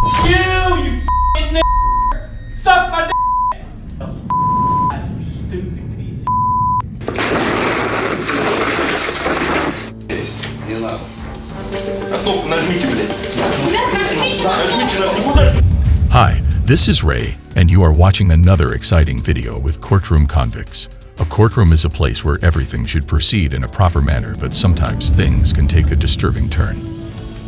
You f***ing n***. Suck my d***. You stupid piece of Не надо. А кнопку нажмите, блядь. Hi, this is Ray, and you are watching another exciting video with CourtroomConvicts. A courtroom is a place where everything should proceed in a proper manner, but sometimes things can take a disturbing turn.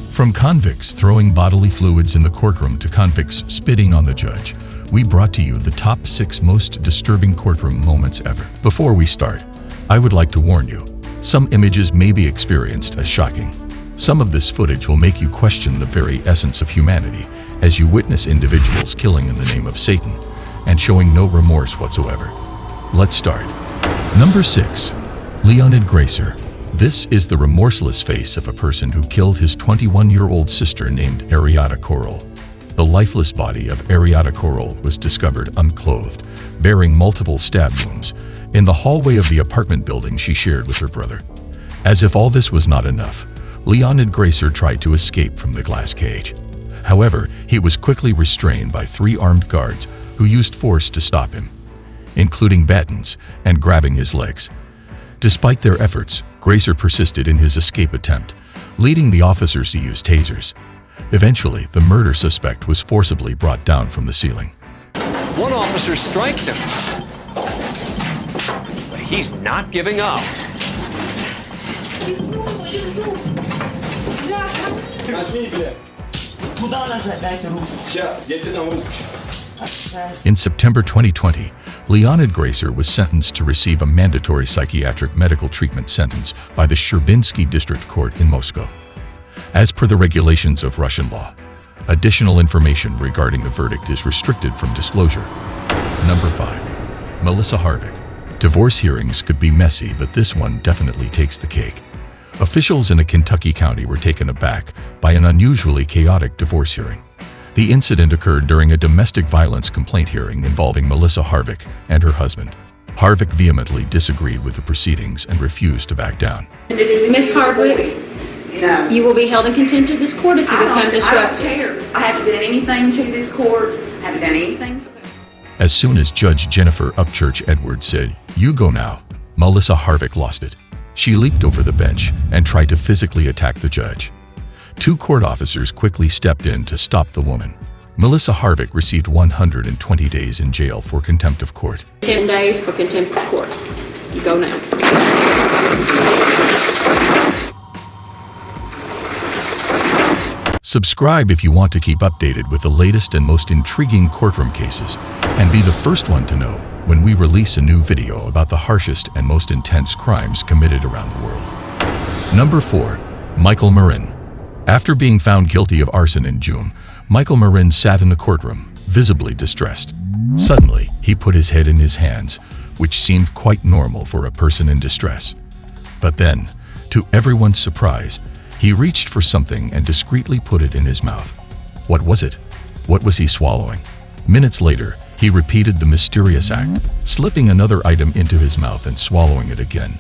From convicts throwing bodily fluids in the courtroom to convicts spitting on the judge, we brought to you the top 6 most disturbing courtroom moments ever. Before we start, I would like to warn you, some images may be experienced as shocking. Some of this footage will make you question the very essence of humanity as you witness individuals killing in the name of Satan and showing no remorse whatsoever. Let's start. Number 6. Leonid Gracer. This is the remorseless face of a person who killed his 21-year-old sister named Ariada Corral. The lifeless body of Ariada Corral was discovered unclothed, bearing multiple stab wounds, in the hallway of the apartment building she shared with her brother. As if all this was not enough, Leonid Gracer tried to escape from the glass cage. However, he was quickly restrained by 3 armed guards who used force to stop him, including batons and grabbing his legs. Despite their efforts, Gracer persisted in his escape attempt, leading the officers to use tasers. Eventually, the murder suspect was forcibly brought down from the ceiling. One officer strikes him, but he's not giving up. In September 2020, Leonid Gracer was sentenced to receive a mandatory psychiatric medical treatment sentence by the Shcherbinsky District Court in Moscow. As per the regulations of Russian law, additional information regarding the verdict is restricted from disclosure. Number 5. Melissa Harvick. Divorce hearings could be messy, but this one definitely takes the cake. Officials in a Kentucky county were taken aback by an unusually chaotic divorce hearing. The incident occurred during a domestic violence complaint hearing involving Melissa Harvick and her husband. Harvick vehemently disagreed with the proceedings and refused to back down. Miss Hardwick, No. you will be held in contempt of this court if you become disruptive. I don't care. I haven't done anything to this court. I haven't done anything to it. As soon as Judge Jennifer Upchurch Edwards said, "You go now," Melissa Harvick lost it. She leaped over the bench and tried to physically attack the judge. 2 court officers quickly stepped in to stop the woman. Melissa Harvick received 120 days in jail for contempt of court. 10 days for contempt of court. You go now. Subscribe if you want to keep updated with the latest and most intriguing courtroom cases, and be the first one to know when we release a new video about the harshest and most intense crimes committed around the world. Number 4. Michael Marin. After being found guilty of arson in June, Michael Marin sat in the courtroom, visibly distressed. Suddenly, he put his head in his hands, which seemed quite normal for a person in distress. But then, to everyone's surprise, he reached for something and discreetly put it in his mouth. What was it? What was he swallowing? Minutes later, he repeated the mysterious act, slipping another item into his mouth and swallowing it again.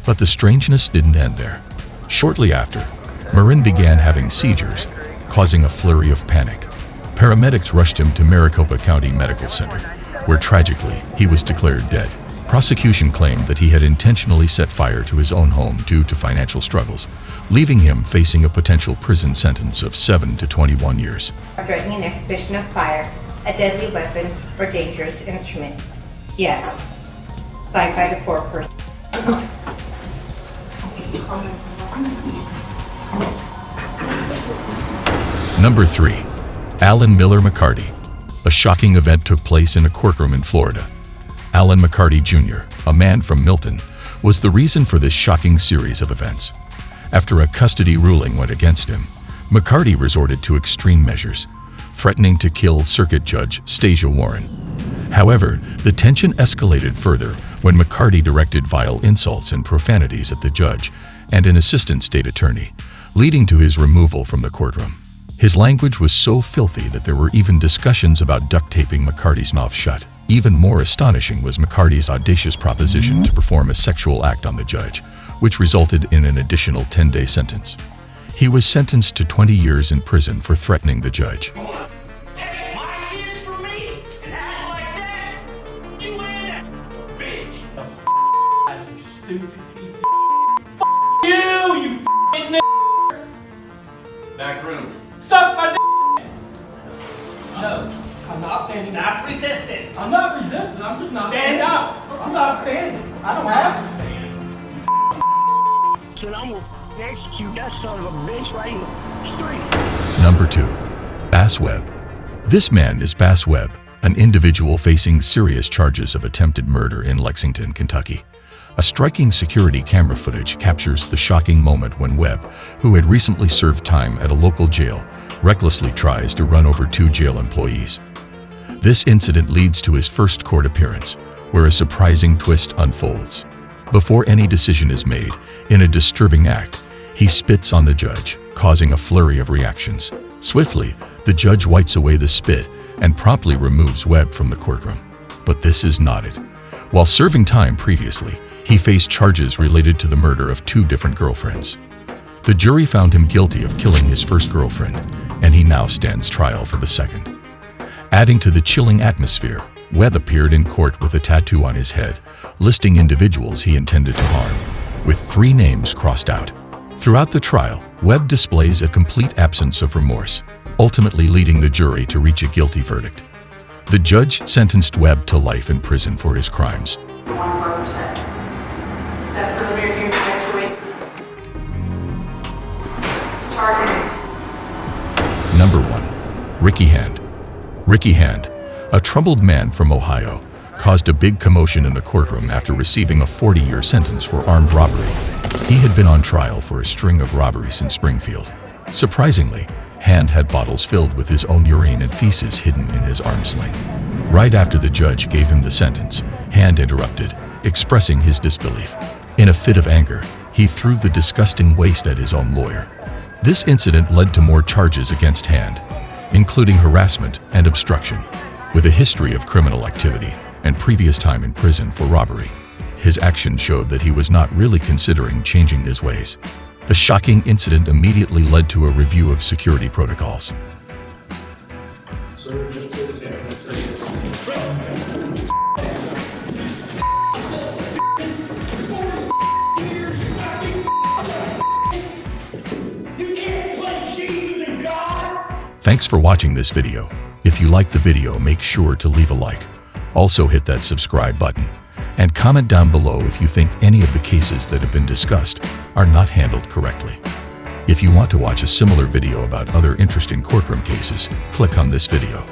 But the strangeness didn't end there. Shortly after, Marin began having seizures, causing a flurry of panic. Paramedics rushed him to Maricopa County Medical Center, where tragically, he was declared dead. Prosecution claimed that he had intentionally set fire to his own home due to financial struggles, leaving him facing a potential prison sentence of 7 to 21 years. Threatening an exhibition of fire, a deadly weapon, or dangerous instrument. Yes. Signed by the foreperson. Number 3. Alan Miller McCarty. A shocking event took place in a courtroom in Florida. Alan McCarty Jr., a man from Milton, was the reason for this shocking series of events. After a custody ruling went against him, McCarty resorted to extreme measures, threatening to kill Circuit Judge Stasia Warren. However, the tension escalated further when McCarty directed vile insults and profanities at the judge and an assistant state attorney, leading to his removal from the courtroom. His language was so filthy that there were even discussions about duct taping McCarty's mouth shut. Even more astonishing was McCarty's audacious proposition to perform a sexual act on the judge, which resulted in an additional 10-day sentence. He was sentenced to 20 years in prison for threatening the judge. stupid piece of F you f***ing Back room. Suck my dick! No, I'm not standing up. Not resisting. I'm not resisting, I'm just not Stand standing. up. I'm not standing. I don't have to stand. And I'm gonna execute that son of a bitch right in the street. Number 2. Bass Webb. This man is Bass Webb, an individual facing serious charges of attempted murder in Lexington, Kentucky. A striking security camera footage captures the shocking moment when Webb, who had recently served time at a local jail, recklessly tries to run over 2 jail employees. This incident leads to his first court appearance, where a surprising twist unfolds. Before any decision is made, in a disturbing act, he spits on the judge, causing a flurry of reactions. Swiftly, the judge wipes away the spit and promptly removes Webb from the courtroom. But this is not it. While serving time previously, he faced charges related to the murder of 2 different girlfriends. The jury found him guilty of killing his first girlfriend, and he now stands trial for the second. Adding to the chilling atmosphere, Webb appeared in court with a tattoo on his head, listing individuals he intended to harm, with 3 names crossed out. Throughout the trial, Webb displays a complete absence of remorse, ultimately leading the jury to reach a guilty verdict. The judge sentenced Webb to life in prison for his crimes. Set for the hearing next week. Target. Number 1. Ricky Hand. Ricky Hand, a troubled man from Ohio, caused a big commotion in the courtroom after receiving a 40-year sentence for armed robbery. He had been on trial for a string of robberies in Springfield. Surprisingly, Hand had bottles filled with his own urine and feces hidden in his arm sling. Right after the judge gave him the sentence, Hand interrupted, expressing his disbelief. In a fit of anger, he threw the disgusting waste at his own lawyer. This incident led to more charges against Hand, including harassment and obstruction, with a history of criminal activity and previous time in prison for robbery. His action showed that he was not really considering changing his ways. The shocking incident immediately led to a review of security protocols. Thanks for watching this video. If you liked the video, make sure to leave a like. Also hit that subscribe button. And comment down below if you think any of the cases that have been discussed are not handled correctly. If you want to watch a similar video about other interesting courtroom cases, click on this video.